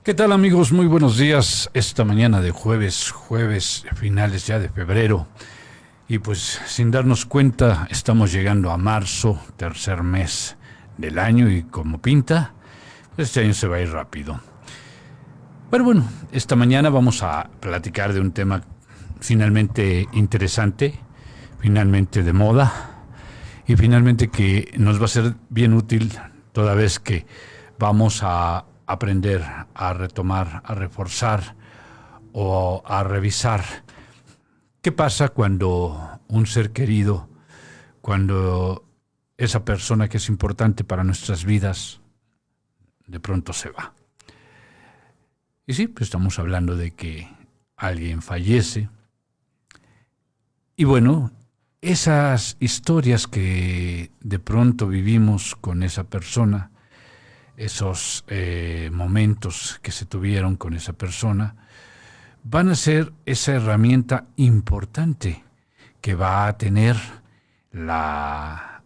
¿Qué tal, amigos? Muy buenos días. Esta mañana de jueves finales ya de febrero. Y pues sin darnos cuenta estamos llegando a marzo, tercer mes del año, y como pinta, este año se va a ir rápido. Pero bueno, esta mañana vamos a platicar de un tema finalmente interesante, finalmente de moda, y finalmente que nos va a ser bien útil toda vez que vamos a aprender, a retomar, a reforzar o a revisar qué pasa cuando un ser querido, cuando esa persona que es importante para nuestras vidas, de pronto se va. Y sí, pues estamos hablando de que alguien fallece. Y bueno, esas historias que de pronto vivimos con esa persona, esos momentos que se tuvieron con esa persona, van a ser esa herramienta importante que va a tener la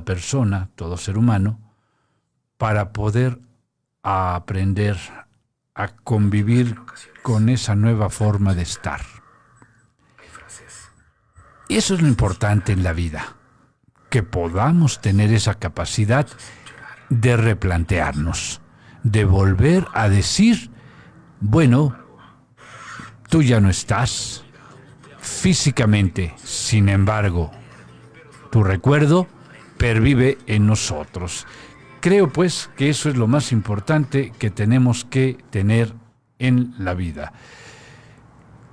persona, todo ser humano, para poder aprender a convivir con esa nueva forma de estar. Y eso es lo importante en la vida, que podamos tener esa capacidad de replantearnos, de volver a decir, bueno, tú ya no estás físicamente, sin embargo, tu recuerdo pervive en nosotros. Creo pues que eso es lo más importante que tenemos que tener en la vida.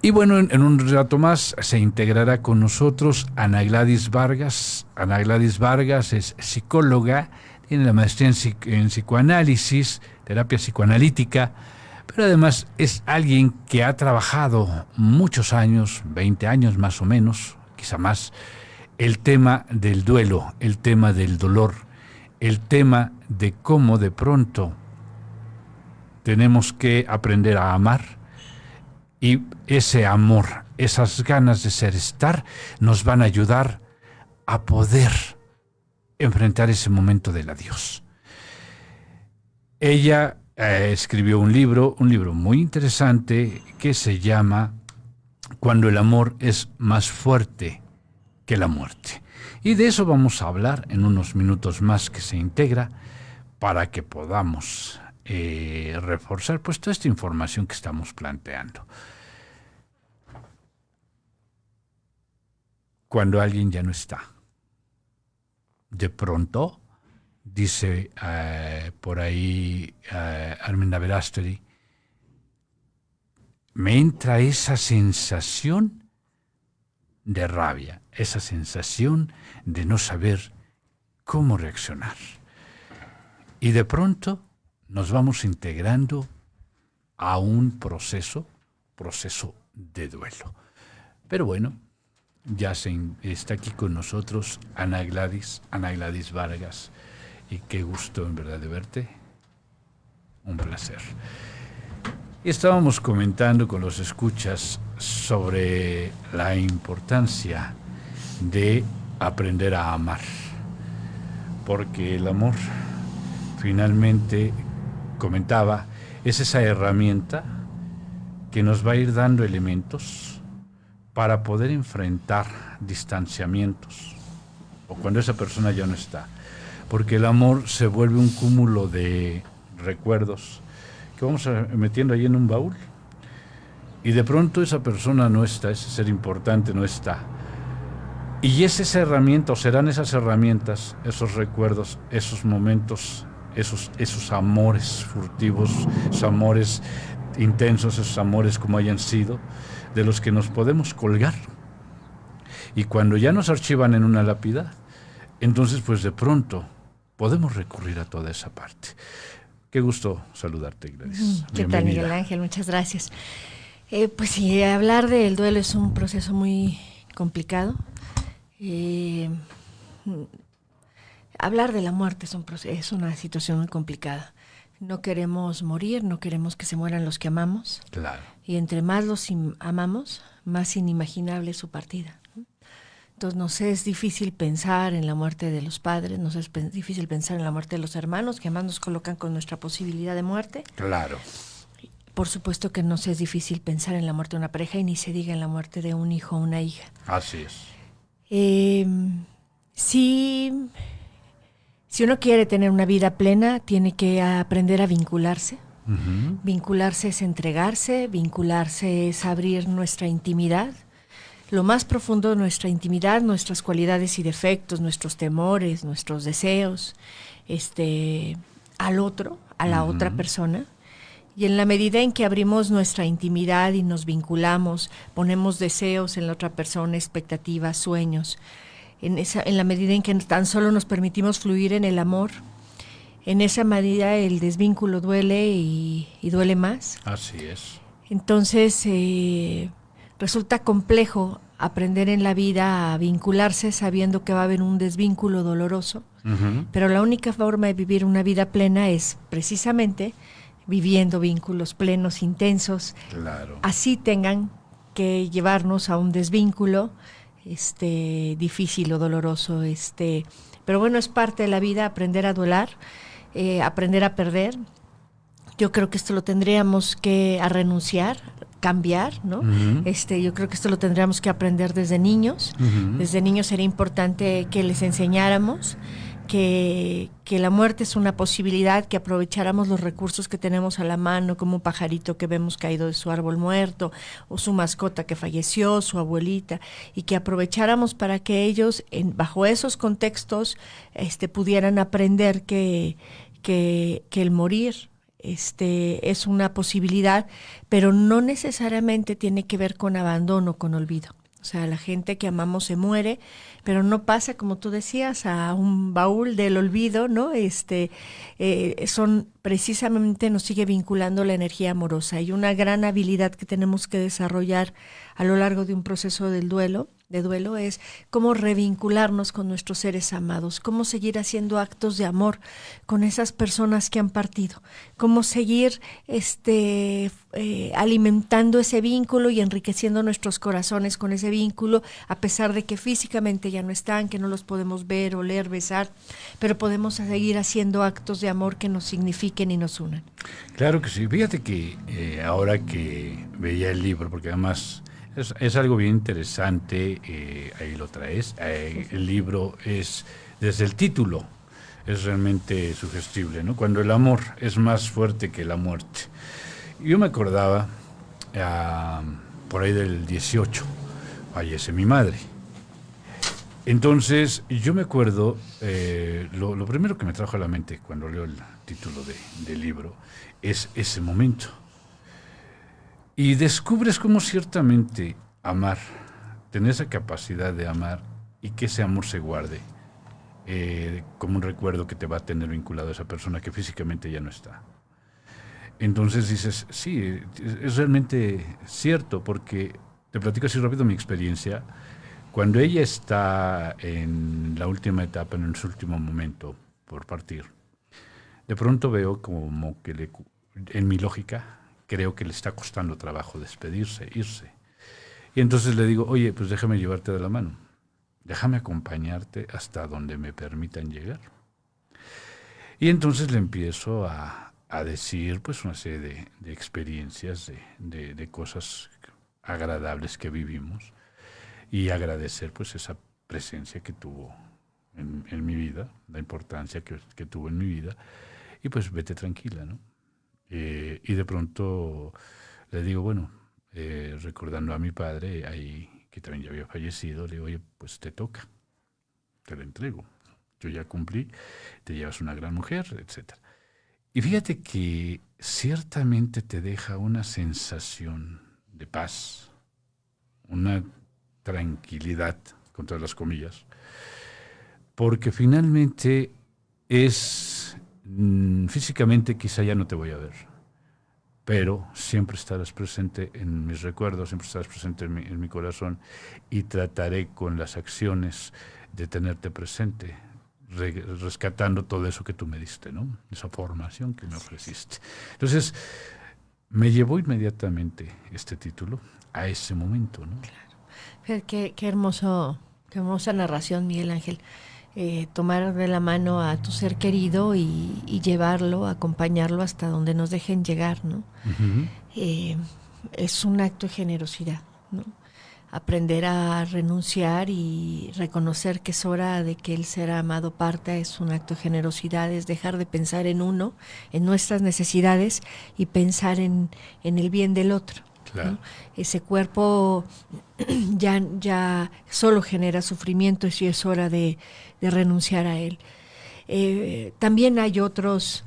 Y bueno, en un rato más se integrará con nosotros Ana Gladys Vargas. Ana Gladys Vargas es psicóloga, tiene la maestría en psicoanálisis, terapia psicoanalítica, pero además es alguien que ha trabajado muchos años, 20 años más o menos, quizá más, el tema del duelo, el tema del dolor, el tema de cómo de pronto tenemos que aprender a amar, y ese amor, esas ganas de ser, estar, nos van a ayudar a poder enfrentar ese momento del adiós. Ella escribió un libro muy interesante que se llama Cuando el amor es más fuerte que la muerte. Y de eso vamos a hablar en unos minutos más, que se integra para que podamos reforzar pues toda esta información que estamos planteando. Cuando alguien ya no está, de pronto, dice por ahí Arminda Verástegui, me entra esa sensación de rabia, esa sensación de no saber cómo reaccionar. Y de pronto nos vamos integrando a un proceso de duelo. Pero bueno, ya está aquí con nosotros Ana Gladys Vargas, y qué gusto en verdad de verte, un placer. Y estábamos comentando con los escuchas sobre la importancia de aprender a amar, porque el amor, finalmente, comentaba, es esa herramienta que nos va a ir dando elementos para poder enfrentar distanciamientos, o cuando esa persona ya no está, porque el amor se vuelve un cúmulo de recuerdos que vamos metiendo ahí en un baúl, y de pronto esa persona no está, ese ser importante no está, y es esa herramienta, o serán esas herramientas, esos recuerdos, esos momentos, esos amores furtivos, esos amores intensos, esos amores como hayan sido, de los que nos podemos colgar. Y cuando ya nos archivan en una lápida, entonces pues de pronto podemos recurrir a toda esa parte. Qué gusto saludarte, Gladys. ¿Qué tal, Miguel Ángel? Muchas gracias. Pues sí, hablar del duelo es un proceso muy complicado. Hablar de la muerte es una situación muy complicada. No queremos morir, no queremos que se mueran los que amamos. Claro. Y entre más los amamos, más inimaginable es su partida. Entonces nos es difícil pensar en la muerte de los padres, nos es difícil pensar en la muerte de los hermanos, que además nos colocan con nuestra posibilidad de muerte. Claro. Por supuesto que nos es difícil pensar en la muerte de una pareja y ni se diga en la muerte de un hijo o una hija. Así es. Sí, si uno quiere tener una vida plena, tiene que aprender a vincularse. Ujú. Vincularse es entregarse, vincularse es abrir nuestra intimidad, lo más profundo de nuestra intimidad, nuestras cualidades y defectos, nuestros temores, nuestros deseos, al otro, a la otra persona. Y en la medida en que abrimos nuestra intimidad y nos vinculamos, ponemos deseos en la otra persona, expectativas, sueños, en la medida en que tan solo nos permitimos fluir en el amor, en esa medida el desvínculo duele y duele más. Así es. Entonces resulta complejo aprender en la vida a vincularse sabiendo que va a haber un desvínculo doloroso, pero la única forma de vivir una vida plena es precisamente viviendo vínculos plenos, intensos, Claro. así tengan que llevarnos a un desvínculo difícil o doloroso, pero bueno, es parte de la vida aprender a duelar, aprender a perder. Yo creo que esto lo tendríamos que a renunciar, cambiar, ¿no? Yo creo que esto lo tendríamos que aprender desde niños. Desde niños sería importante que les enseñáramos que la muerte es una posibilidad, que aprovecháramos los recursos que tenemos a la mano, como un pajarito que vemos caído de su árbol muerto, o su mascota que falleció, su abuelita, y que aprovecháramos para que ellos, bajo esos contextos, pudieran aprender que el morir es una posibilidad, pero no necesariamente tiene que ver con abandono, con olvido. O sea, la gente que amamos se muere, pero no pasa, como tú decías, a un baúl del olvido, ¿no? Son precisamente, nos sigue vinculando la energía amorosa. Y una gran habilidad que tenemos que desarrollar a lo largo de un proceso de duelo es cómo revincularnos con nuestros seres amados, cómo seguir haciendo actos de amor con esas personas que han partido, cómo seguir alimentando ese vínculo y enriqueciendo nuestros corazones con ese vínculo, a pesar de que físicamente ya no están, que no los podemos ver, oler, besar, pero podemos seguir haciendo actos de amor que nos signifiquen y nos unan. Claro que sí. Fíjate que ahora que veía el libro, porque además es algo bien interesante, ahí lo traes. El libro es, desde el título, es realmente sugestible, ¿no? Cuando el amor es más fuerte que la muerte. Yo me acordaba, por ahí del 18, fallece mi madre. Entonces, yo me acuerdo, lo primero que me trajo a la mente cuando leo el título del libro es ese momento. Y descubres cómo ciertamente amar, tener esa capacidad de amar y que ese amor se guarde como un recuerdo que te va a tener vinculado a esa persona que físicamente ya no está. Entonces dices, sí, es realmente cierto, porque te platico así rápido mi experiencia. Cuando ella está en la última etapa, en su último momento por partir, de pronto veo como que en mi lógica, creo que le está costando trabajo despedirse, irse. Y entonces le digo, oye, pues déjame llevarte de la mano. Déjame acompañarte hasta donde me permitan llegar. Y entonces le empiezo a decir pues una serie de experiencias, de cosas agradables que vivimos y agradecer pues esa presencia que tuvo en mi vida, la importancia que tuvo en mi vida y pues vete tranquila, ¿no? Y de pronto le digo, bueno, recordando a mi padre, ahí, que también ya había fallecido, le digo, oye, pues te toca, te la entrego. Yo ya cumplí, te llevas una gran mujer, etc. Y fíjate que ciertamente te deja una sensación de paz, una tranquilidad, con todas las comillas, porque finalmente es... físicamente quizá ya no te voy a ver, pero siempre estarás presente en mis recuerdos, siempre estarás presente en mi corazón y trataré con las acciones de tenerte presente, rescatando todo eso que tú me diste, ¿no? Esa formación que me ofreciste. Entonces, me llevó inmediatamente este título a ese momento, ¿no? Claro. Qué hermosa narración, Miguel Ángel. Tomar de la mano a tu ser querido y llevarlo, acompañarlo hasta donde nos dejen llegar, ¿no? es un acto de generosidad, ¿no? Aprender a renunciar y reconocer que es hora de que el ser amado parta es un acto de generosidad, es dejar de pensar en uno, en nuestras necesidades y pensar en el bien del otro. Claro. ¿No? Ese cuerpo ya solo genera sufrimiento y es hora de renunciar a él. También hay otros,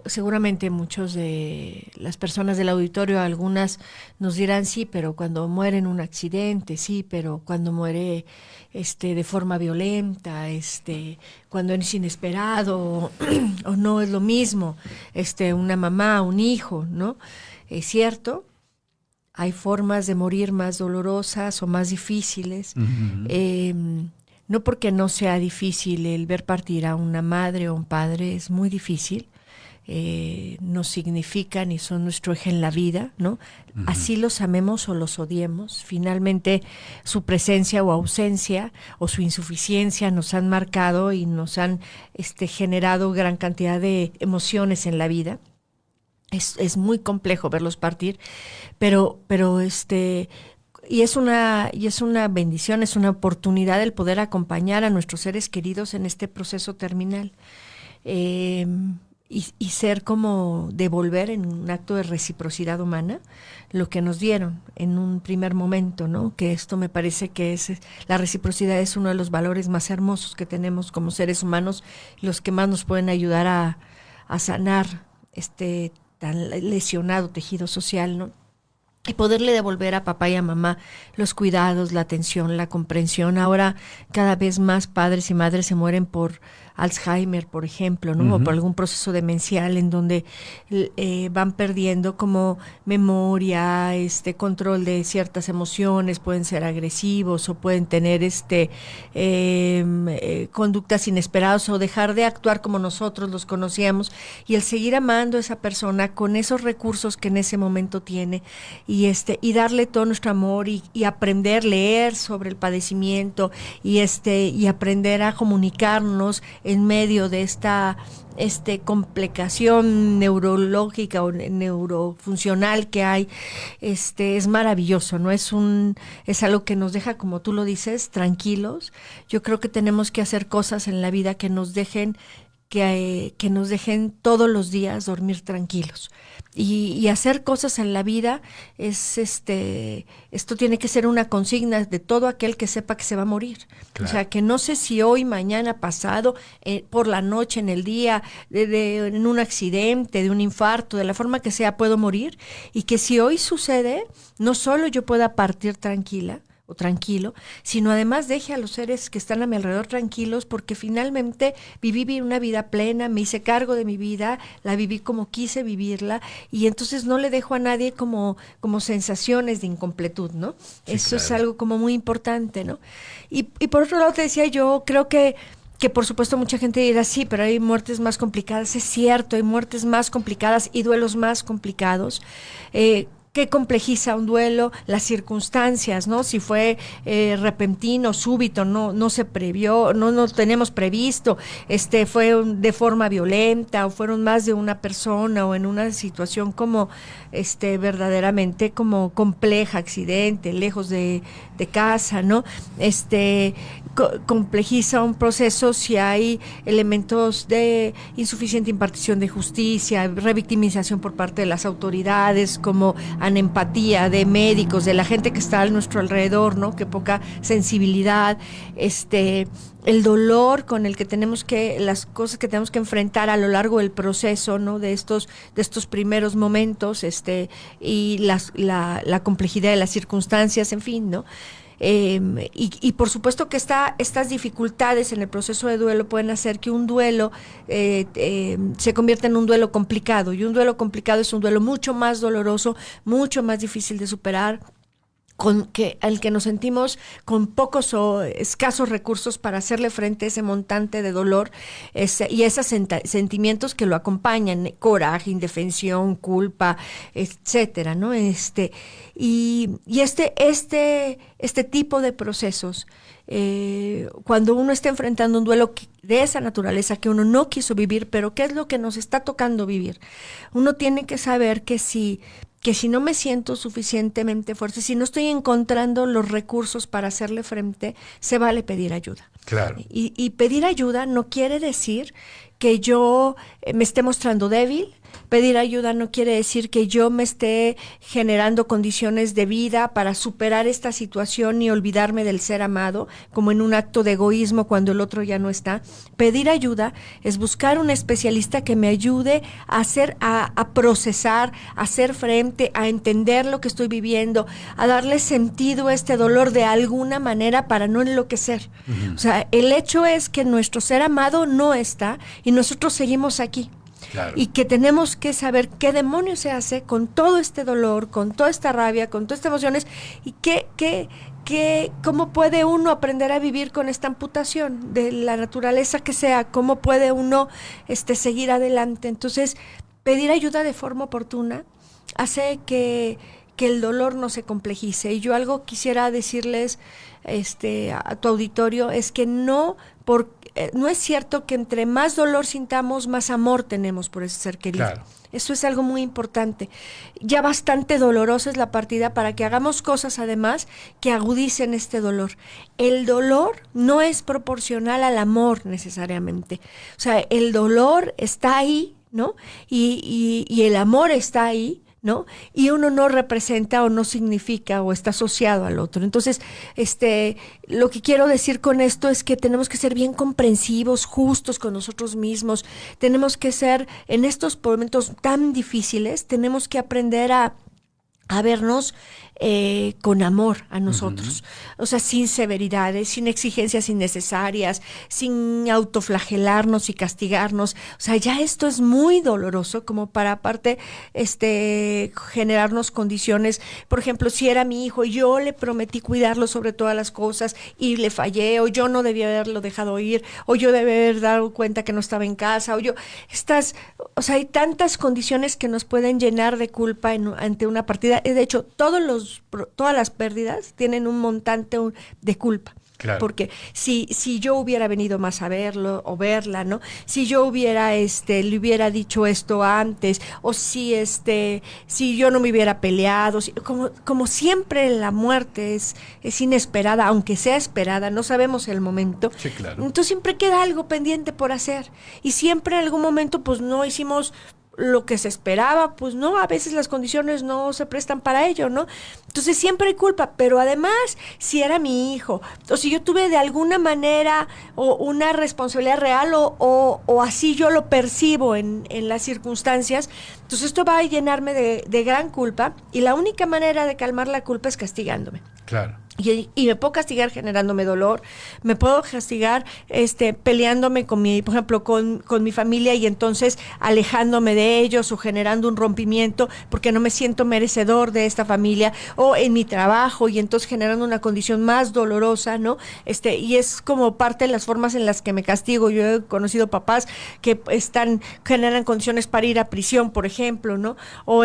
seguramente muchos de las personas del auditorio, algunas nos dirán sí, pero cuando muere en un accidente, sí, pero cuando muere de forma violenta, cuando es inesperado o no es lo mismo, una mamá, un hijo, ¿no? Es cierto, hay formas de morir más dolorosas o más difíciles. No porque no sea difícil el ver partir a una madre o un padre, es muy difícil. No significan y son nuestro eje en la vida, ¿no? Así los amemos o los odiemos. Finalmente, su presencia o ausencia o su insuficiencia nos han marcado y nos han generado gran cantidad de emociones en la vida. Es muy complejo verlos partir, pero y es una bendición, es una oportunidad el poder acompañar a nuestros seres queridos en este proceso terminal. Y ser como devolver en un acto de reciprocidad humana lo que nos dieron en un primer momento, ¿no? Que esto me parece que la reciprocidad es uno de los valores más hermosos que tenemos como seres humanos, los que más nos pueden ayudar a sanar tan lesionado tejido social, ¿no? Y poderle devolver a papá y a mamá los cuidados, la atención, la comprensión. Ahora cada vez más padres y madres se mueren por Alzheimer, por ejemplo, ¿no? O por algún proceso demencial en donde van perdiendo como memoria, control de ciertas emociones, pueden ser agresivos o pueden tener conductas inesperadas o dejar de actuar como nosotros los conocíamos, y el seguir amando a esa persona con esos recursos que en ese momento tiene y darle todo nuestro amor y aprender, leer sobre el padecimiento y aprender a comunicarnos en medio de esta complicación neurológica o neurofuncional que hay, es maravilloso, ¿no? Es algo que nos deja, como tú lo dices, tranquilos. Yo creo que tenemos que hacer cosas en la vida que nos dejen todos los días dormir tranquilos. Y hacer cosas en la vida esto tiene que ser una consigna de todo aquel que sepa que se va a morir. Claro. O sea, que no sé si hoy, mañana, pasado, por la noche, en el día, en un accidente, de un infarto, de la forma que sea, puedo morir. Y que si hoy sucede, no solo yo pueda partir tranquila o tranquilo, sino además deje a los seres que están a mi alrededor tranquilos, porque finalmente viví una vida plena, me hice cargo de mi vida, la viví como quise vivirla, y entonces no le dejo a nadie como sensaciones de incompletud, ¿no? Sí, eso claro. Es algo como muy importante, ¿no? Y por otro lado te decía, yo creo que por supuesto mucha gente dirá, sí, pero hay muertes más complicadas. Es cierto, hay muertes más complicadas y duelos más complicados. ¿Qué complejiza un duelo? Las circunstancias, ¿no? Si fue repentino, súbito, no se previó, no tenemos previsto, fue de forma violenta, o fueron más de una persona, o en una situación como verdaderamente como compleja, accidente, lejos de casa, ¿no? Complejiza un proceso si hay elementos de insuficiente impartición de justicia, revictimización por parte de las autoridades, como anempatía de médicos, de la gente que está a nuestro alrededor, ¿no? Que poca sensibilidad, el dolor con el que las cosas que tenemos que enfrentar a lo largo del proceso, ¿no? De estos primeros momentos, y la complejidad de las circunstancias, en fin, ¿no? Y por supuesto que estas dificultades en el proceso de duelo pueden hacer que un duelo se convierta en un duelo complicado, y un duelo complicado es un duelo mucho más doloroso, mucho más difícil de superar, al que nos sentimos con pocos o escasos recursos para hacerle frente a ese montante de dolor y esos sentimientos que lo acompañan, coraje, indefensión, culpa, etcétera, ¿no? Y este tipo de procesos, cuando uno está enfrentando un duelo de esa naturaleza que uno no quiso vivir, pero ¿qué es lo que nos está tocando vivir? Uno tiene que saber que si que si no me siento suficientemente fuerte, si no estoy encontrando los recursos para hacerle frente, se vale pedir ayuda. Claro. Y pedir ayuda no quiere decir que yo me esté mostrando débil. Pedir ayuda no quiere decir que yo me esté generando condiciones de vida para superar esta situación y olvidarme del ser amado, como en un acto de egoísmo cuando el otro ya no está. Pedir ayuda es buscar un especialista que me ayude a procesar, a hacer frente, a entender lo que estoy viviendo, a darle sentido a este dolor de alguna manera para no enloquecer. Uh-huh. O sea, el hecho es que nuestro ser amado no está y nosotros seguimos aquí. Claro. Y que tenemos que saber qué demonios se hace con todo este dolor, con toda esta rabia, con todas estas emociones, y cómo puede uno aprender a vivir con esta amputación de la naturaleza que sea, cómo puede uno seguir adelante. Entonces, pedir ayuda de forma oportuna hace que el dolor no se complejice. Y yo algo quisiera decirles a tu auditorio es que no es cierto que entre más dolor sintamos, más amor tenemos por ese ser querido. Claro. Eso es algo muy importante. Ya bastante dolorosa es la partida para que hagamos cosas además que agudicen este dolor. El dolor no es proporcional al amor necesariamente. O sea, el dolor está ahí, ¿no? Y el amor está ahí, ¿no? Y uno no representa o no significa o está asociado al otro. Entonces, lo que quiero decir con esto es que tenemos que ser bien comprensivos, justos con nosotros mismos. Tenemos que ser, en estos momentos tan difíciles, tenemos que aprender a vernos con amor a nosotros, uh-huh. O sea, sin severidades, sin exigencias innecesarias, sin autoflagelarnos y castigarnos. O sea, ya esto es muy doloroso como para aparte generarnos condiciones. Por ejemplo, si era mi hijo, yo le prometí cuidarlo sobre todas las cosas y le fallé, o yo no debía haberlo dejado ir, o yo debía haber dado cuenta que no estaba en casa, o sea, hay tantas condiciones que nos pueden llenar de culpa ante una partida. De hecho, todas las pérdidas tienen un montante de culpa. Claro. Porque si yo hubiera venido más a verlo o verla, ¿no? Si yo hubiera le hubiera dicho esto antes, o si yo no me hubiera peleado, como siempre la muerte es inesperada, aunque sea esperada, no sabemos el momento. Sí, claro. Entonces siempre queda algo pendiente por hacer y siempre en algún momento pues no hicimos lo que se esperaba, pues no, a veces las condiciones no se prestan para ello, ¿no? Entonces siempre hay culpa, pero además, si era mi hijo, o si yo tuve de alguna manera o una responsabilidad real o así yo lo percibo en las circunstancias, entonces esto va a llenarme de gran culpa y la única manera de calmar la culpa es castigándome. Claro. Y me puedo castigar generándome dolor, me puedo castigar peleándome por ejemplo, con mi familia y entonces alejándome de ellos o generando un rompimiento porque no me siento merecedor de esta familia, o en mi trabajo y entonces generando una condición más dolorosa, ¿no? Y es como parte de las formas en las que me castigo. Yo he conocido papás que generan condiciones para ir a prisión, por ejemplo, ¿no? O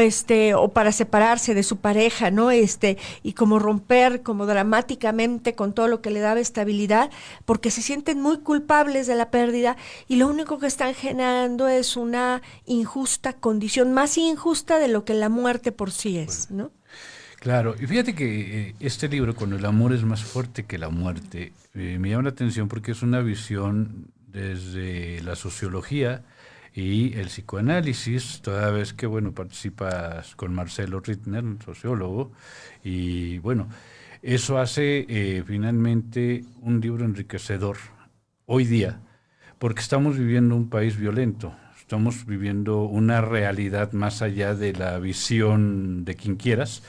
para separarse de su pareja, ¿no? Y como romper, como dramáticamente con todo lo que le daba estabilidad, porque se sienten muy culpables de la pérdida y lo único que están generando es una injusta condición, más injusta de lo que la muerte por sí es, ¿no? Claro, y fíjate que este libro, Cuando el amor es más fuerte que la muerte, me llama la atención porque es una visión desde la sociología y el psicoanálisis, toda vez que, participas con Marcelo Rittner, un sociólogo, y eso hace finalmente un libro enriquecedor hoy día, porque estamos viviendo un país violento, estamos viviendo una realidad más allá de la visión de quien quieras.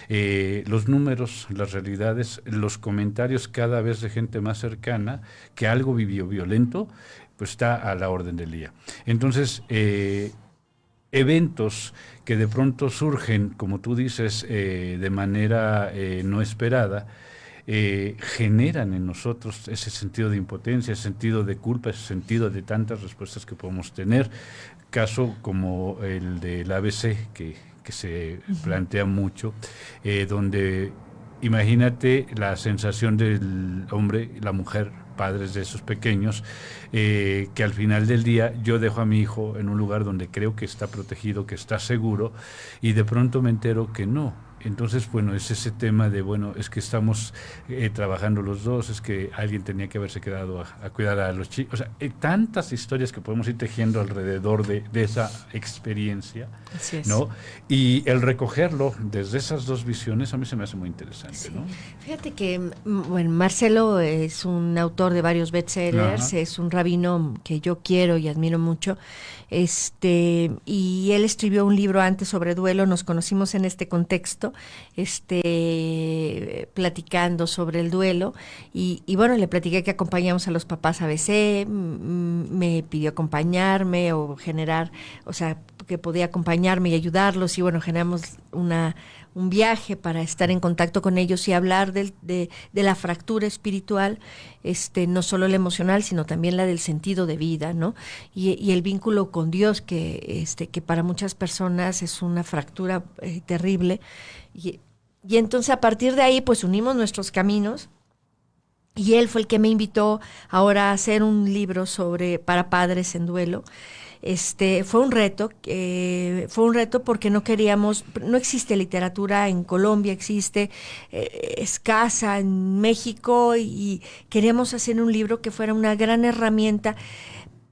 Los números, las realidades, los comentarios cada vez de gente más cercana que algo vivió violento, pues está a la orden del día. Entonces, eventos que de pronto surgen, como tú dices, de manera no esperada, generan en nosotros ese sentido de impotencia, ese sentido de culpa, ese sentido de tantas respuestas que podemos tener. Caso como el del ABC, que se plantea mucho, donde imagínate la sensación del hombre y la mujer, padres de esos pequeños, que al final del día yo dejo a mi hijo en un lugar donde creo que está protegido, que está seguro, y de pronto me entero que no. Entonces, bueno, es ese tema de, bueno, es que estamos trabajando los dos, es que alguien tenía que haberse quedado a cuidar a los chicos. O sea, tantas historias que podemos ir tejiendo alrededor de esa experiencia, Así es. ¿no? Y el recogerlo desde esas dos visiones a mí se me hace muy interesante, Sí. ¿no? Fíjate que, bueno, Marcelo es un autor de varios bestsellers, Ajá. es un rabino que yo quiero y admiro mucho, y él escribió un libro antes sobre duelo, nos conocimos en este contexto, platicando sobre el duelo, y bueno, le platiqué que acompañamos a los papás a ABC, me pidió acompañarme o generar, o sea, que podía acompañarme y ayudarlos, y bueno, generamos un viaje para estar en contacto con ellos y hablar de la fractura espiritual, no solo la emocional, sino también la del sentido de vida, ¿no? Y el vínculo con Dios, que para muchas personas es una fractura terrible. Y entonces a partir de ahí, pues unimos nuestros caminos. Y él fue el que me invitó ahora a hacer un libro para padres en duelo. Fue un reto porque no existe literatura en Colombia, existe escasa en México, y queríamos hacer un libro que fuera una gran herramienta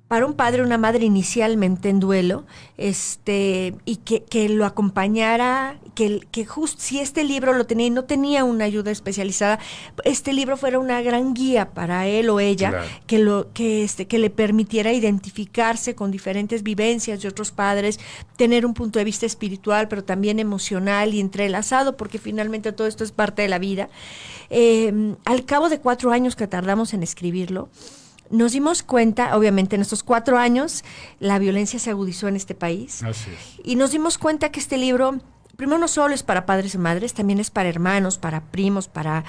para un padre o una madre inicialmente en duelo, y que lo acompañara, que justo si este libro lo tenía y no tenía una ayuda especializada, este libro fuera una gran guía para él o ella, Claro. que le permitiera identificarse con diferentes vivencias de otros padres, tener un punto de vista espiritual, pero también emocional y entrelazado, porque finalmente todo esto es parte de la vida. Al cabo de 4 años que tardamos en escribirlo, nos dimos cuenta, obviamente en estos 4 años, la violencia se agudizó en este país. Así es. Y nos dimos cuenta que este libro, primero, no solo es para padres y madres, también es para hermanos, para primos, para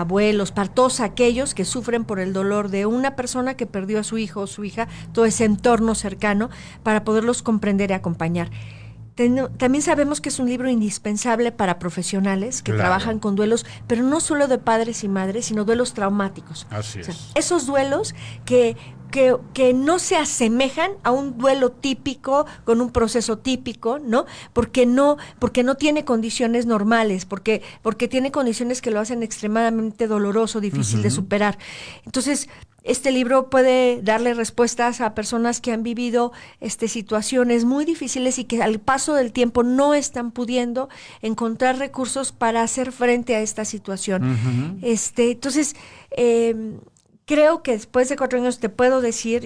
abuelos, para todos aquellos que sufren por el dolor de una persona que perdió a su hijo o su hija, todo ese entorno cercano, para poderlos comprender y acompañar. También sabemos que es un libro indispensable para profesionales que trabajan con duelos, pero no solo de padres y madres, sino duelos traumáticos. Así O sea, es. esos duelos que no se asemejan a un duelo típico, con un proceso típico, ¿no? Porque no tiene condiciones normales, porque tiene condiciones que lo hacen extremadamente doloroso, difícil de superar. Entonces, este libro puede darle respuestas a personas que han vivido situaciones muy difíciles y que al paso del tiempo no están pudiendo encontrar recursos para hacer frente a esta situación. Entonces, creo que después de 4 años te puedo decir,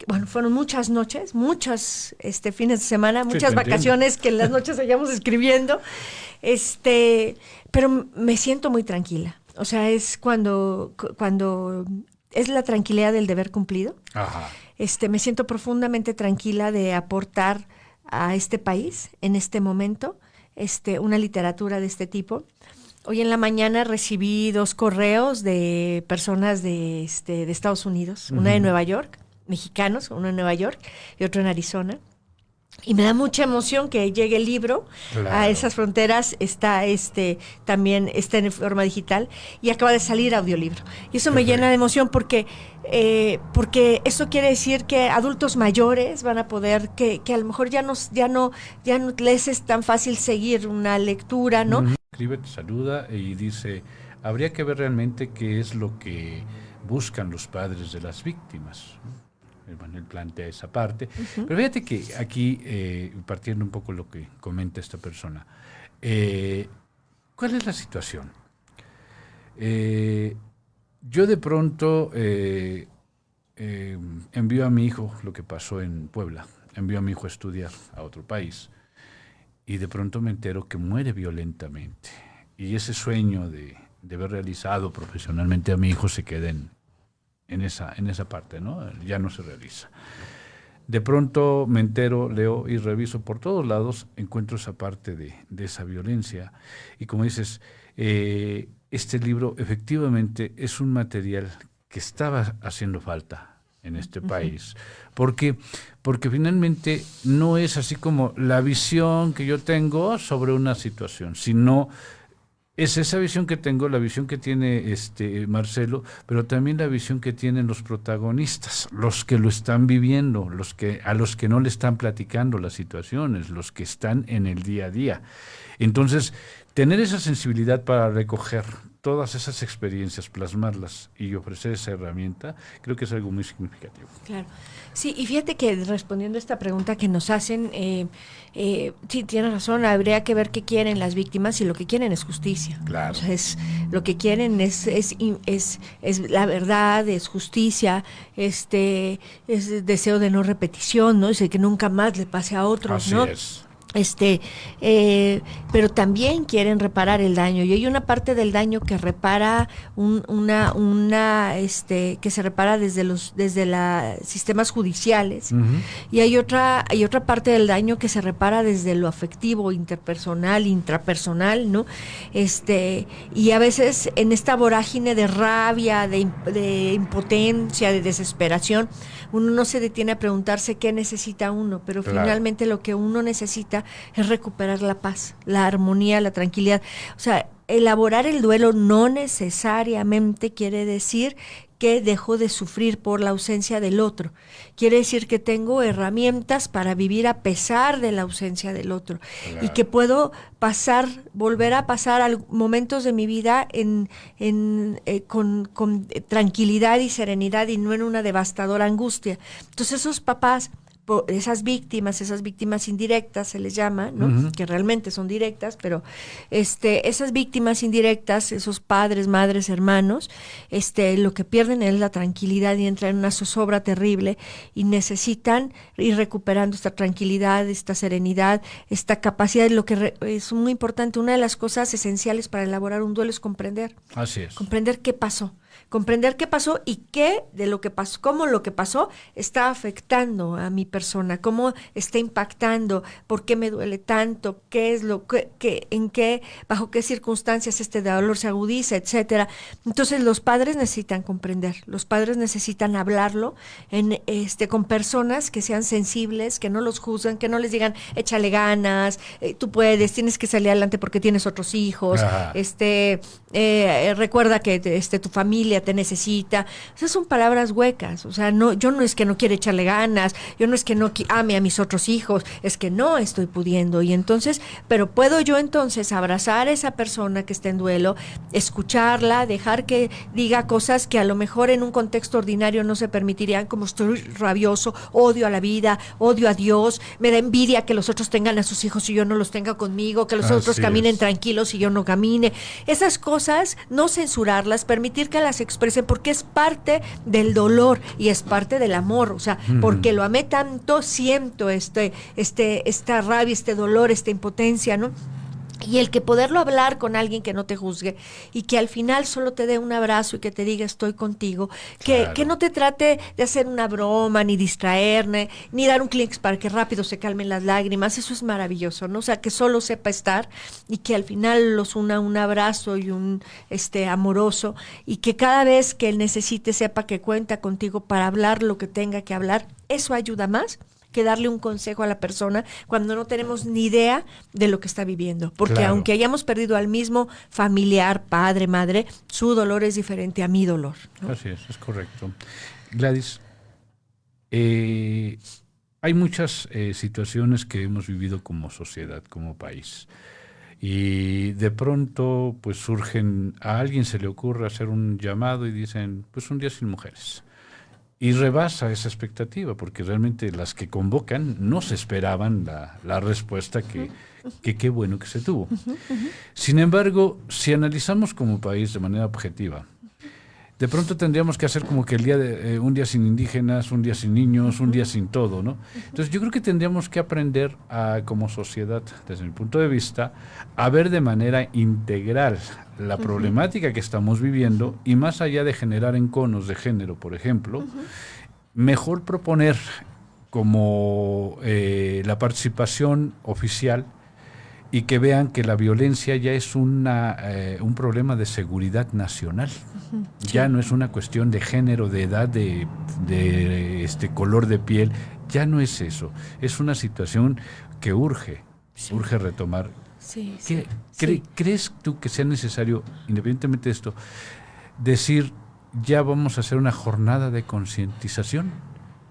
bueno, fueron muchas noches, muchos fines de semana, muchas vacaciones que en las noches seguíamos escribiendo, pero me siento muy tranquila. O sea, es cuando es la tranquilidad del deber cumplido. Ajá. Me siento profundamente tranquila de aportar a este país en este momento, una literatura de este tipo. Hoy en la mañana recibí 2 correos de personas de Estados Unidos, una de Nueva York, mexicanos, uno en Nueva York y otro en Arizona. Y me da mucha emoción que llegue el libro a esas fronteras. También está en forma digital y acaba de salir audiolibro. Y eso me llena de emoción porque eso quiere decir que adultos mayores van a poder, que a lo mejor ya no les es tan fácil seguir una lectura, ¿no? Escribe, te saluda y dice, habría que ver realmente qué es lo que buscan los padres de las víctimas. Bueno, él plantea esa parte. Pero fíjate que aquí, partiendo un poco lo que comenta esta persona, ¿cuál es la situación? Yo de pronto envío a mi hijo, lo que pasó en Puebla, envío a mi hijo a estudiar a otro país y de pronto me entero que muere violentamente. Y ese sueño de haber realizado profesionalmente a mi hijo se queda en esa parte, ¿no? Ya no se realiza. De pronto me entero, leo y reviso por todos lados, encuentro esa parte de esa violencia. Y como dices, este libro efectivamente es un material que estaba haciendo falta en este país. Porque finalmente no es así como la visión que yo tengo sobre una situación, sino Es esa visión que tengo, la visión que tiene Marcelo, pero también la visión que tienen los protagonistas, los que lo están viviendo, a los que no le están platicando las situaciones, los que están en el día a día. Entonces, tener esa sensibilidad para recoger todas esas experiencias, plasmarlas y ofrecer esa herramienta, creo que es algo muy significativo. Claro. Sí, y fíjate que respondiendo a esta pregunta que nos hacen, sí, tienes razón, habría que ver qué quieren las víctimas y lo que quieren es justicia. Claro. O sea, lo que quieren es la verdad, es justicia, es deseo de no repetición, ¿no? Es de que nunca más le pase a otros, Así ¿no? es. Pero también quieren reparar el daño, y hay una parte del daño que repara que se repara desde los sistemas judiciales, y hay otra parte del daño que se repara desde lo afectivo, interpersonal, intrapersonal, ¿no? Y a veces en esta vorágine de rabia, de impotencia, de desesperación, uno no se detiene a preguntarse qué necesita uno, pero Claro. Finalmente lo que uno necesita es recuperar la paz, la armonía, la tranquilidad. O sea, elaborar el duelo no necesariamente quiere decir que dejo de sufrir por la ausencia del otro. Quiere decir que tengo herramientas para vivir a pesar de la ausencia del otro. Claro. Y que puedo volver a pasar momentos de mi vida con tranquilidad y serenidad, y no en una devastadora angustia. Entonces esos papás, esas víctimas indirectas se les llama, ¿no? Que realmente son directas, pero esas víctimas indirectas, esos padres, madres, hermanos, lo que pierden es la tranquilidad y entran en una zozobra terrible, y necesitan ir recuperando esta tranquilidad, esta serenidad, esta capacidad. Lo que es muy importante, una de las cosas esenciales para elaborar un duelo es comprender. Así es. Comprender qué pasó y qué de lo que pasó, cómo lo que pasó está afectando a mi persona, cómo está impactando, por qué me duele tanto, qué es bajo qué circunstancias este dolor se agudiza, etcétera. Entonces los padres necesitan comprender, los padres necesitan hablarlo con personas que sean sensibles, que no los juzgan, que no les digan échale ganas, tú puedes, tienes que salir adelante porque tienes otros hijos, recuerda que tu familia te necesita. Esas son palabras huecas. O sea, yo no es que no quiera echarle ganas, yo no es que no ame a mis otros hijos, es que no estoy pudiendo. Y entonces, pero puedo yo entonces abrazar a esa persona que está en duelo, escucharla, dejar que diga cosas que a lo mejor en un contexto ordinario no se permitirían, como estoy rabioso, odio a la vida, odio a Dios, me da envidia que los otros tengan a sus hijos y yo no los tenga conmigo, que los otros caminen tranquilos y yo no camine. Esas cosas, no censurarlas, permitir que las expresen, porque es parte del dolor y es parte del amor. O sea, porque lo amé tanto, siento esta rabia, este dolor, esta impotencia, ¿no? Y el que poderlo hablar con alguien que no te juzgue y que al final solo te dé un abrazo y que te diga estoy contigo, que no te trate de hacer una broma, ni distraerme, ni dar un clic para que rápido se calmen las lágrimas, eso es maravilloso, ¿no? O sea, que solo sepa estar y que al final los una un abrazo y un amoroso, y que cada vez que él necesite sepa que cuenta contigo para hablar lo que tenga que hablar. Eso ayuda más que darle un consejo a la persona cuando no tenemos ni idea de lo que está viviendo. Porque aunque hayamos perdido al mismo familiar, padre, madre, su dolor es diferente a mi dolor, ¿no? Así es correcto. Gladys, hay muchas situaciones que hemos vivido como sociedad, como país. Y de pronto, pues a alguien se le ocurre hacer un llamado y dicen, pues un día sin mujeres. Y rebasa esa expectativa, porque realmente las que convocan no se esperaban la respuesta que qué bueno que se tuvo. Sin embargo, si analizamos como país de manera objetiva, de pronto tendríamos que hacer como que un día sin indígenas, un día sin niños, un día sin todo, ¿no? Entonces yo creo que tendríamos que aprender como sociedad, desde mi punto de vista, a ver de manera integral la problemática que estamos viviendo, y más allá de generar enconos de género, por ejemplo, mejor proponer como la participación oficial, y que vean que la violencia ya es un problema de seguridad nacional. Ya no es una cuestión de género, de edad, de color de piel. Ya no es eso. Es una situación que urge retomar Sí, ¿Crees tú que sea necesario, independientemente de esto, decir ya vamos a hacer una jornada de concientización?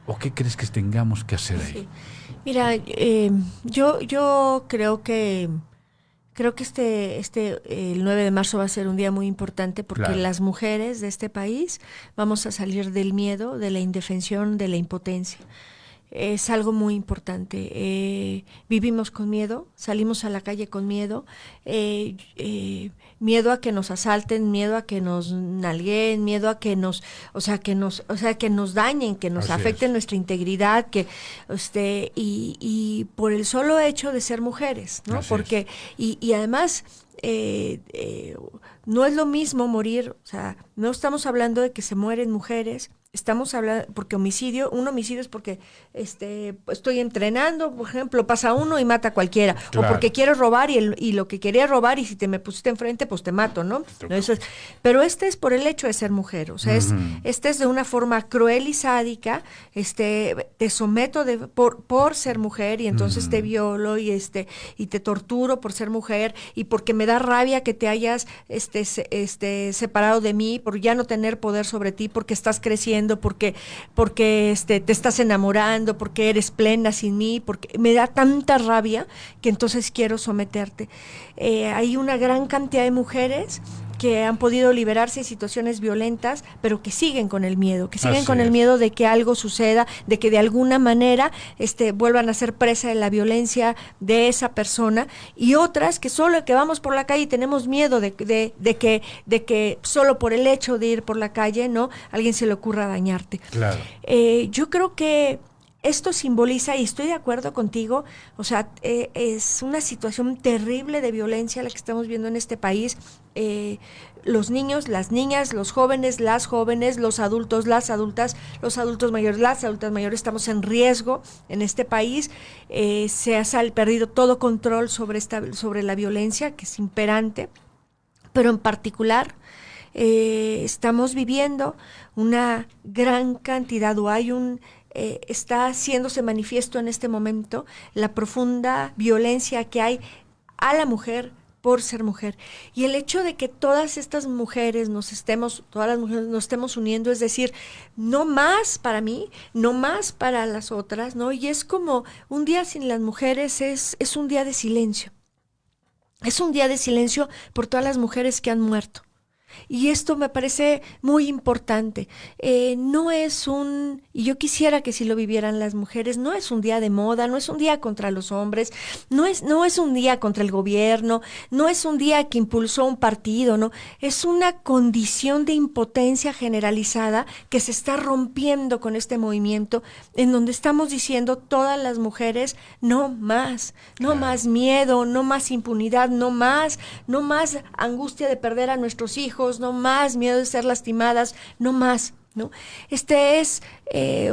¿O qué crees que tengamos que hacer ahí? Sí. Mira, yo creo que el 9 de marzo va a ser un día muy importante porque Claro. las mujeres de este país vamos a salir del miedo, de la indefensión, de la impotencia. Es algo muy importante. Vivimos con miedo, salimos a la calle con miedo, miedo a que nos asalten, miedo a que nos nalgueen, miedo a que que nos dañen, que nos Así afecten es. nuestra integridad, y por el solo hecho de ser mujeres, ¿no? Así Porque, y además, no es lo mismo morir, o sea, no estamos hablando de que se mueren mujeres, estamos hablando, porque un homicidio es porque estoy entrenando, por ejemplo, pasa uno y mata a cualquiera, Claro. o porque quiero robar y lo que quería robar y si te me pusiste enfrente, pues te mato, ¿no? No, eso es, pero es por el hecho de ser mujer, o sea, es de una forma cruel y sádica, te someto por ser mujer y entonces te violo y te torturo por ser mujer y porque me da rabia que te hayas separado de mí, por ya no tener poder sobre ti, porque estás creciendo, porque te estás enamorando, porque eres plena sin mí, porque me da tanta rabia que entonces quiero someterte. Hay una gran cantidad de mujeres que han podido liberarse de situaciones violentas, pero que siguen con el miedo, de que algo suceda, de que de alguna manera vuelvan a ser presa de la violencia de esa persona, y otras que solo que vamos por la calle y tenemos miedo de que solo por el hecho de ir por la calle, ¿no?, alguien se le ocurra dañarte. Claro. Yo creo que esto simboliza, y estoy de acuerdo contigo, o sea, es una situación terrible de violencia la que estamos viendo en este país. Los niños, las niñas, los jóvenes, las jóvenes, los adultos, las adultas, los adultos mayores, las adultas mayores, estamos en riesgo en este país. Se ha perdido todo control sobre la violencia, que es imperante, pero en particular estamos viviendo una gran cantidad, está haciéndose manifiesto en este momento la profunda violencia que hay a la mujer por ser mujer. Y el hecho de que todas estas mujeres todas las mujeres nos estemos uniendo, es decir, no más para mí, no más para las otras, ¿no? Y es como un día sin las mujeres es un día de silencio. Es un día de silencio por todas las mujeres que han muerto. Y esto me parece muy importante. Y yo quisiera que si lo vivieran las mujeres, no es un día de moda, no es un día contra los hombres, no es un día contra el gobierno, no es un día que impulsó un partido, no, es una condición de impotencia generalizada que se está rompiendo con este movimiento, en donde estamos diciendo todas las mujeres, no más, no más miedo, no más impunidad, no más angustia de perder a nuestros hijos, no más miedo de ser lastimadas, no más, ¿no? Este es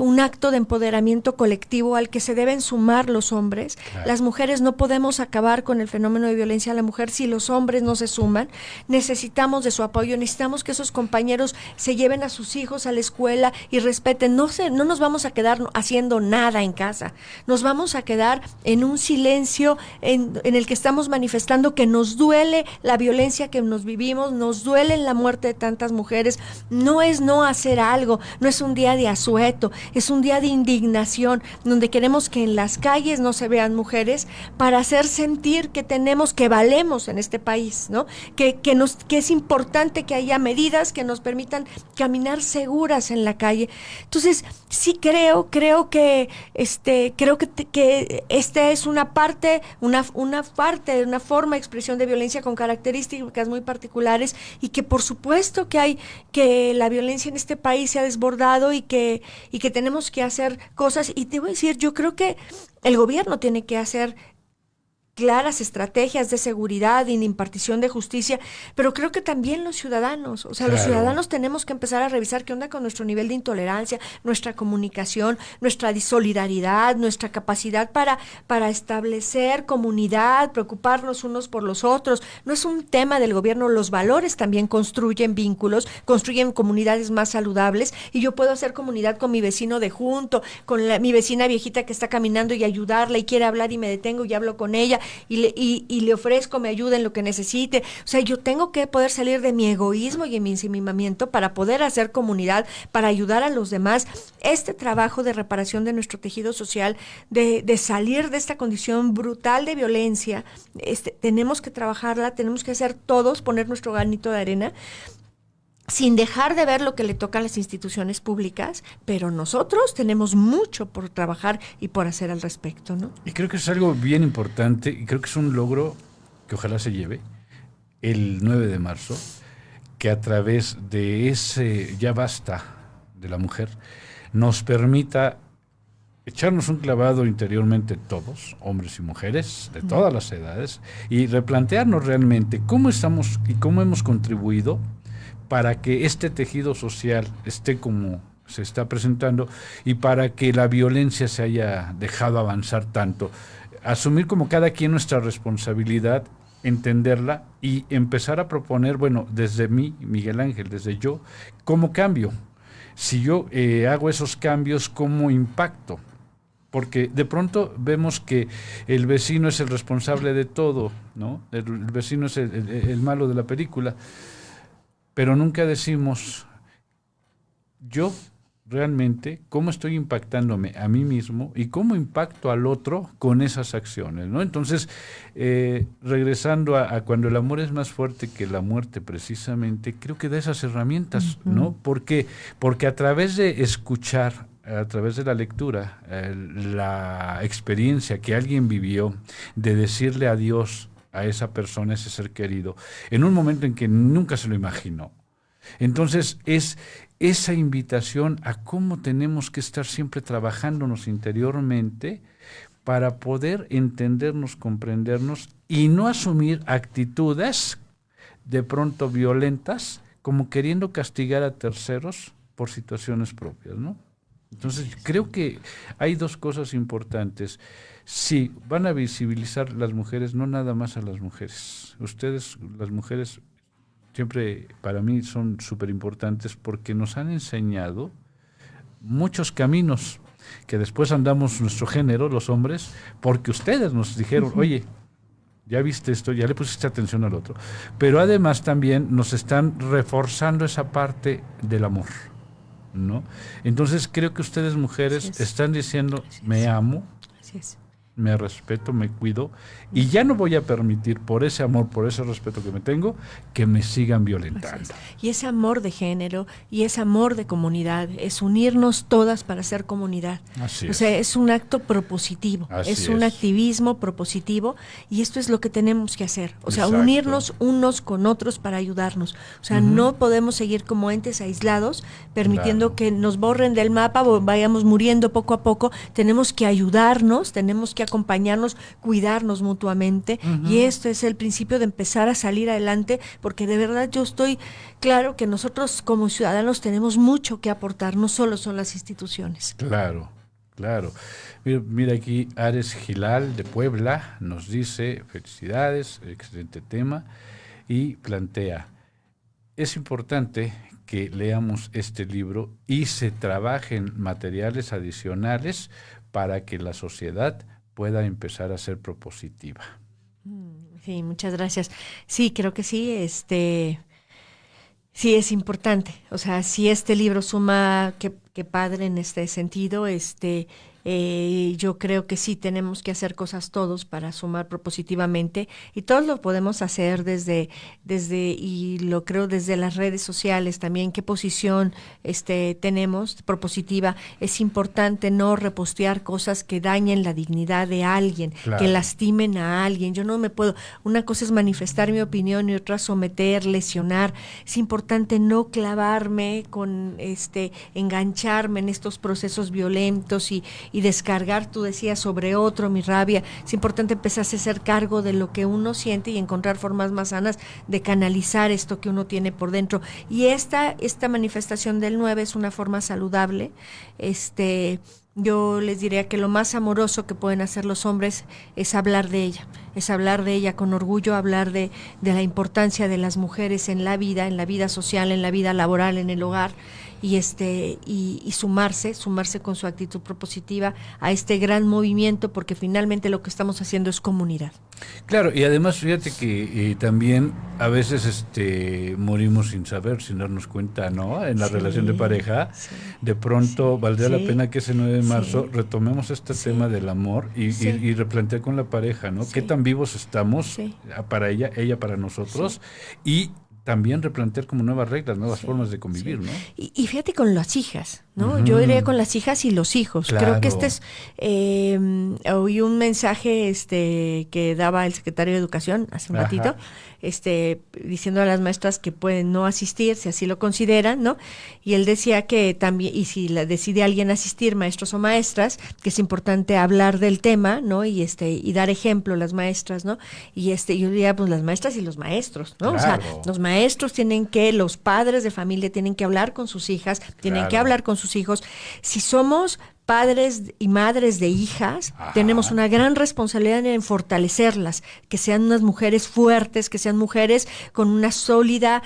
un acto de empoderamiento colectivo al que se deben sumar los hombres. Claro. Las mujeres no podemos acabar con el fenómeno de violencia a la mujer si los hombres no se suman. Necesitamos de su apoyo, necesitamos que esos compañeros se lleven a sus hijos a la escuela y respeten. No nos vamos a quedar haciendo nada en casa, nos vamos a quedar en un silencio en el que estamos manifestando que nos duele la violencia que nos vivimos, nos duele la muerte de tantas mujeres. No es no hacer algo, no es un día de asueto, es un día de indignación, donde queremos que en las calles no se vean mujeres para hacer sentir que valemos en este país, ¿no? Que es importante que haya medidas que nos permitan caminar seguras en la calle. Entonces, sí creo que esta es una forma de expresión de violencia con características muy particulares, y que por supuesto que la violencia en este país se ha desbordado y que tenemos que hacer cosas. Y te voy a decir, yo creo que el gobierno tiene que hacer claras estrategias de seguridad y de impartición de justicia, pero creo que también los ciudadanos, o sea, claro, los ciudadanos tenemos que empezar a revisar qué onda con nuestro nivel de intolerancia, nuestra comunicación, nuestra solidaridad, nuestra capacidad para establecer comunidad, preocuparnos unos por los otros. No es un tema del gobierno, los valores también construyen vínculos, construyen comunidades más saludables, y yo puedo hacer comunidad con mi vecino de junto, con mi vecina viejita que está caminando y ayudarla y quiere hablar y me detengo y hablo con ella, y le ofrezco mi ayuda en lo que necesite. O sea, yo tengo que poder salir de mi egoísmo y de mi ensimismamiento para poder hacer comunidad, para ayudar a los demás. Este trabajo de reparación de nuestro tejido social, de salir de esta condición brutal de violencia, tenemos que trabajarla, tenemos que hacer todos, poner nuestro granito de arena, sin dejar de ver lo que le toca a las instituciones públicas, pero nosotros tenemos mucho por trabajar y por hacer al respecto, ¿no? Y creo que es algo bien importante, y creo que es un logro que ojalá se lleve el 9 de marzo, que a través de ese ya basta de la mujer, nos permita echarnos un clavado interiormente todos, hombres y mujeres, de todas las edades, y replantearnos realmente cómo estamos y cómo hemos contribuido para que este tejido social esté como se está presentando y para que la violencia se haya dejado avanzar tanto. Asumir como cada quien nuestra responsabilidad, entenderla y empezar a proponer, bueno, desde mí, Miguel Ángel, desde yo, ¿cómo cambio? Si yo hago esos cambios, ¿cómo impacto? Porque de pronto vemos que el vecino es el responsable de todo, ¿no? El vecino es el malo de la película. Pero nunca decimos, yo realmente, cómo estoy impactándome a mí mismo y cómo impacto al otro con esas acciones, ¿no? Entonces, regresando a cuando el amor es más fuerte que la muerte, precisamente, creo que da esas herramientas, ¿no? Porque a través de escuchar, a través de la lectura, la experiencia que alguien vivió, de decirle adiós a esa persona, ese ser querido, en un momento en que nunca se lo imaginó. Entonces es esa invitación a cómo tenemos que estar siempre trabajándonos interiormente para poder entendernos, comprendernos y no asumir actitudes de pronto violentas como queriendo castigar a terceros por situaciones propias, ¿no? Entonces creo que hay dos cosas importantes. Sí, van a visibilizar las mujeres, no nada más a las mujeres. Ustedes, las mujeres, siempre para mí son súper importantes porque nos han enseñado muchos caminos que después andamos nuestro género, los hombres, porque ustedes nos dijeron, oye, ya viste esto, ya le pusiste atención al otro. Pero además también nos están reforzando esa parte del amor, ¿no? Entonces creo que ustedes, mujeres, están diciendo, me amo, me respeto, me cuido, y ya no voy a permitir, por ese amor, por ese respeto que me tengo, que me sigan violentando. Y ese amor de género y ese amor de comunidad es unirnos todas para hacer comunidad. O sea, es un acto propositivo, es un activismo propositivo, y esto es lo que tenemos que hacer. O sea, unirnos unos con otros para ayudarnos. O sea, no podemos seguir como entes aislados, permitiendo que nos borren del mapa o vayamos muriendo poco a poco. Tenemos que ayudarnos, tenemos que acompañarnos, cuidarnos mutuamente, y esto es el principio de empezar a salir adelante, porque de verdad yo estoy claro que nosotros como ciudadanos tenemos mucho que aportar, no solo son las instituciones. Claro. Mira aquí Ares Gilal de Puebla nos dice, felicidades, excelente tema, y plantea, es importante que leamos este libro y se trabajen materiales adicionales para que la sociedad pueda empezar a ser propositiva. Sí, muchas gracias. Sí, creo que sí, sí es importante. O sea, si este libro suma, qué padre en este sentido, yo creo que sí tenemos que hacer cosas todos para sumar propositivamente, y todos lo podemos hacer desde y lo creo desde las redes sociales también. Qué posición tenemos propositiva. Es importante no repostear cosas que dañen la dignidad de alguien, que lastimen a alguien. Yo no me puedo, una cosa es manifestar mi opinión y otra someter, lesionar. Es importante no clavarme con engancharme en estos procesos violentos y descargar, tú decías, sobre otro mi rabia. Es importante empezar a hacer cargo de lo que uno siente y encontrar formas más sanas de canalizar esto que uno tiene por dentro. Y esta manifestación del 9 es una forma saludable. Yo les diría que lo más amoroso que pueden hacer los hombres es hablar de ella con orgullo, hablar de la importancia de las mujeres en la vida social, en la vida laboral, en el hogar. y sumarse con su actitud propositiva a este gran movimiento, porque finalmente lo que estamos haciendo es comunidad. Claro, y además fíjate que también a veces morimos sin saber, sin darnos cuenta, ¿no? En la relación de pareja, de pronto valdría la pena que ese 9 de marzo retomemos este tema del amor y replantear con la pareja, ¿no? ¿Qué tan vivos estamos para ella para nosotros? Y también replantear como nuevas reglas, nuevas formas de convivir, ¿no? Y fíjate con las hijas, ¿no? Yo iría con las hijas y los hijos. Claro. Creo que oí un mensaje que daba el secretario de Educación hace un ratito, diciendo a las maestras que pueden no asistir si así lo consideran, ¿no? Y él decía que también, y si decide alguien asistir, maestros o maestras, que es importante hablar del tema, ¿no? Y dar ejemplo las maestras, ¿no? Y yo diría, pues las maestras y los maestros, ¿no? Claro. O sea, los maestros los padres de familia tienen que hablar con sus hijas, tienen que hablar con sus hijos. Si somos padres y madres de hijas, tenemos una gran responsabilidad en fortalecerlas, que sean unas mujeres fuertes, que sean mujeres con una sólida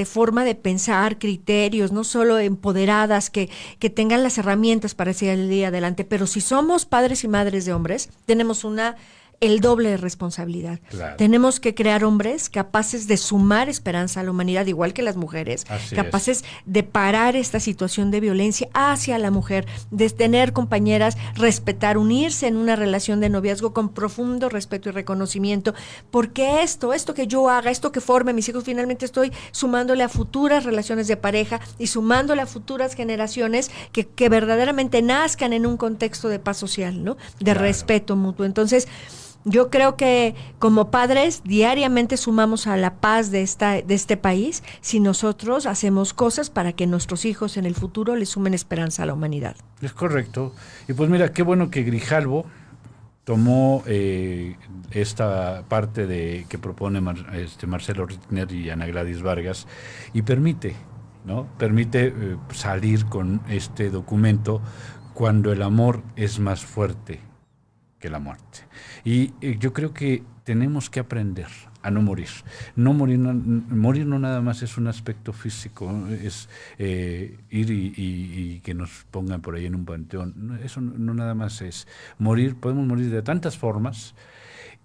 forma de pensar, criterios, no solo empoderadas, que tengan las herramientas para seguir adelante. Pero si somos padres y madres de hombres, tenemos el doble de responsabilidad. Claro. Tenemos que crear hombres capaces de sumar esperanza a la humanidad, igual que las mujeres, capaces de parar esta situación de violencia hacia la mujer, de tener compañeras, respetar, unirse en una relación de noviazgo con profundo respeto y reconocimiento, porque esto que yo haga, esto que forme a mis hijos, finalmente estoy sumándole a futuras relaciones de pareja y sumándole a futuras generaciones que verdaderamente nazcan en un contexto de paz social, ¿no? De respeto mutuo. Entonces, yo creo que como padres diariamente sumamos a la paz de este país si nosotros hacemos cosas para que nuestros hijos en el futuro le sumen esperanza a la humanidad. Es correcto. Y pues mira, qué bueno que Grijalbo tomó esta parte que propone Marcelo Rittner y Ana Gladys Vargas y permite salir con este documento cuando el amor es más fuerte que la muerte. Y yo creo que tenemos que aprender a no morir. Morir no nada más es un aspecto físico, es ir y que nos pongan por ahí en un panteón. Eso no nada más es morir. Podemos morir de tantas formas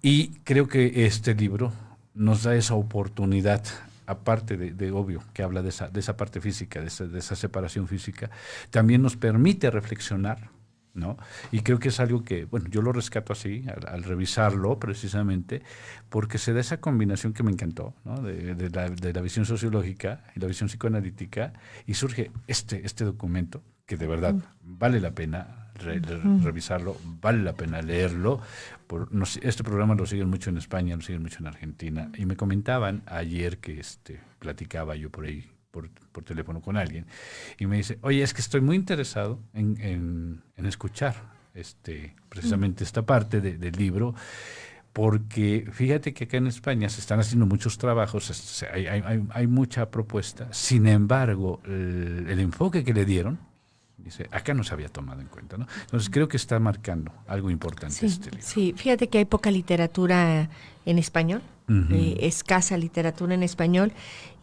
y creo que este libro nos da esa oportunidad, aparte de obvio, que habla de esa parte física, de esa separación física, también nos permite reflexionar, ¿no? Y creo que es algo que, bueno, yo lo rescato así, al revisarlo precisamente, porque se da esa combinación que me encantó, ¿no? de la visión sociológica y la visión psicoanalítica, y surge este documento que de verdad vale la pena revisarlo, vale la pena leerlo. Este programa lo siguen mucho en España, lo siguen mucho en Argentina, y me comentaban ayer que platicaba yo por ahí, por teléfono con alguien, y me dice, oye, es que estoy muy interesado en escuchar precisamente esta parte del libro, porque fíjate que acá en España se están haciendo muchos trabajos, hay mucha propuesta, sin embargo, el enfoque que le dieron, dice, acá no se había tomado en cuenta, ¿no? Entonces creo que está marcando algo importante este libro. Sí, fíjate que hay poca literatura en español, escasa literatura en español,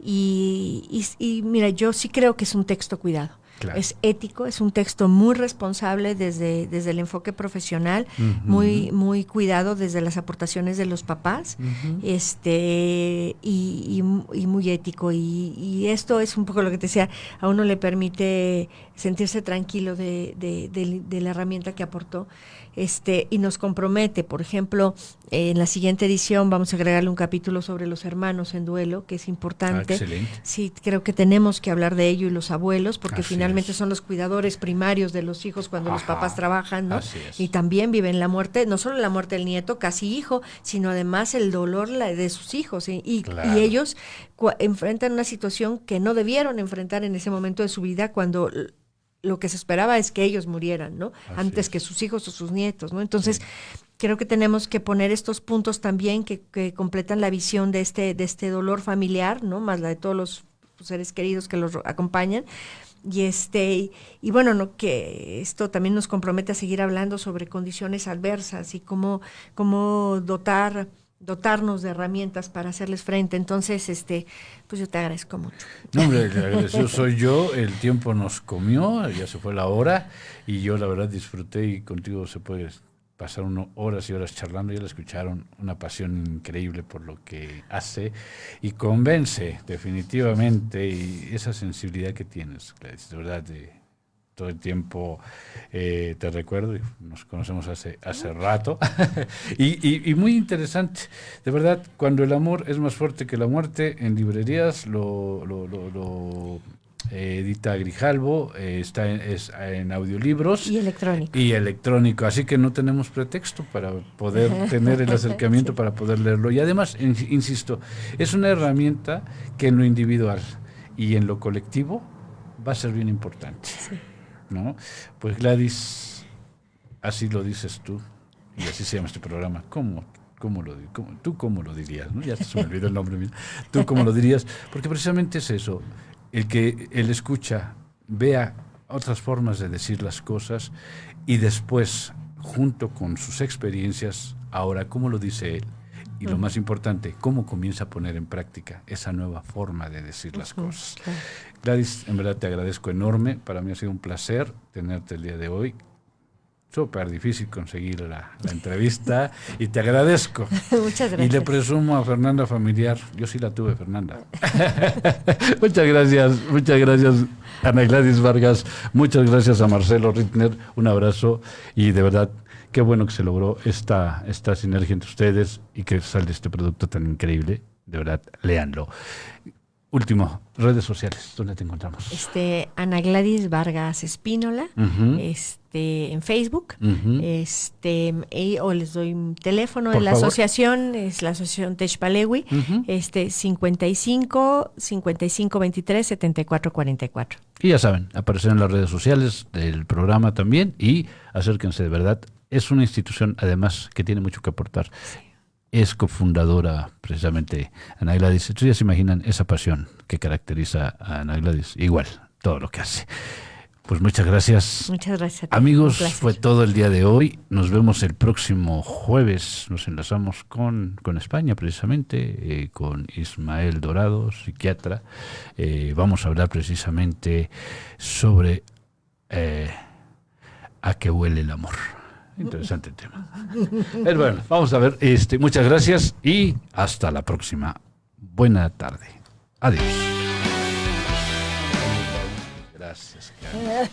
y mira, yo sí creo que es un texto cuidado. Claro. Es ético, es un texto muy responsable desde el enfoque profesional, muy cuidado desde las aportaciones de los papás, y muy ético. Y esto es un poco lo que te decía, a uno le permite sentirse tranquilo de la herramienta que aportó. Y nos compromete, por ejemplo, en la siguiente edición vamos a agregarle un capítulo sobre los hermanos en duelo, que es importante. Excelente. Sí, creo que tenemos que hablar de ello, y los abuelos, porque Así finalmente es. son los cuidadores primarios de los hijos cuando los papás trabajan, ¿no? Así es. Y también viven la muerte, no solo la muerte del nieto, casi hijo, sino además el dolor de sus hijos, Claro. y ellos enfrentan una situación que no debieron enfrentar en ese momento de su vida, cuando lo que se esperaba es que ellos murieran, ¿no? Antes que sus hijos o sus nietos, ¿no? Entonces, creo que tenemos que poner estos puntos también que completan la visión de este dolor familiar, ¿no? Más la de todos los seres queridos que los acompañan. Y bueno, ¿no? Que esto también nos compromete a seguir hablando sobre condiciones adversas y cómo dotar dotarnos de herramientas para hacerles frente. Entonces, pues yo te agradezco mucho. No, hombre, el agradecido soy yo, el tiempo nos comió, ya se fue la hora, y yo la verdad disfruté, y contigo se puede pasar horas y horas charlando. Ya la escucharon, una pasión increíble por lo que hace, y convence definitivamente, y esa sensibilidad que tienes, Gladys, de verdad, todo el tiempo te recuerdo, y nos conocemos hace rato, y muy interesante, de verdad, cuando el amor es más fuerte que la muerte, en librerías lo edita Grijalbo, está en audiolibros Y electrónico. Así que no tenemos pretexto para poder tener el acercamiento, sí, para poder leerlo. Y además, insisto, es una herramienta que en lo individual y en lo colectivo va a ser bien importante. Sí. ¿No? Pues Gladys, así lo dices tú, y así se llama este programa. ¿Tú cómo lo dirías? ¿No? Ya se me olvidó el nombre mío. ¿Tú cómo lo dirías? Porque precisamente es eso, el que él escucha, vea otras formas de decir las cosas, y después, junto con sus experiencias, ahora cómo lo dice él. Y lo más importante, cómo comienza a poner en práctica esa nueva forma de decir las cosas. Claro. Gladys, en verdad te agradezco enorme. Para mí ha sido un placer tenerte el día de hoy. Súper difícil conseguir la entrevista, y te agradezco. Muchas gracias. Y le presumo a Fernanda Familiar. Yo sí la tuve, Fernanda. Muchas gracias, Ana Gladys Vargas. Muchas gracias a Marcelo Rittner. Un abrazo, y de verdad, qué bueno que se logró esta sinergia entre ustedes, y que sale este producto tan increíble. De verdad, léanlo. Último, redes sociales, ¿dónde te encontramos? Ana Gladys Vargas Espínola, en Facebook, o les doy un teléfono. Por la favor. Asociación es la Asociación Techpalewi, 55 23 74 44. Y ya saben, aparecer en las redes sociales del programa también, y acérquense, de verdad. Es una institución, además, que tiene mucho que aportar. Sí. Es cofundadora, precisamente, Ana Gladys. Entonces ya se imaginan esa pasión que caracteriza a Ana Gladys. Igual, todo lo que hace. Pues muchas gracias. Muchas gracias. Amigos, fue todo el día de hoy. Nos vemos el próximo jueves. Nos enlazamos con España, precisamente, con Ismael Dorado, psiquiatra. Vamos a hablar precisamente sobre a qué huele el amor. Interesante tema. Bueno, vamos a ver. Muchas gracias y hasta la próxima. Buena tarde. Adiós. Gracias, Karen.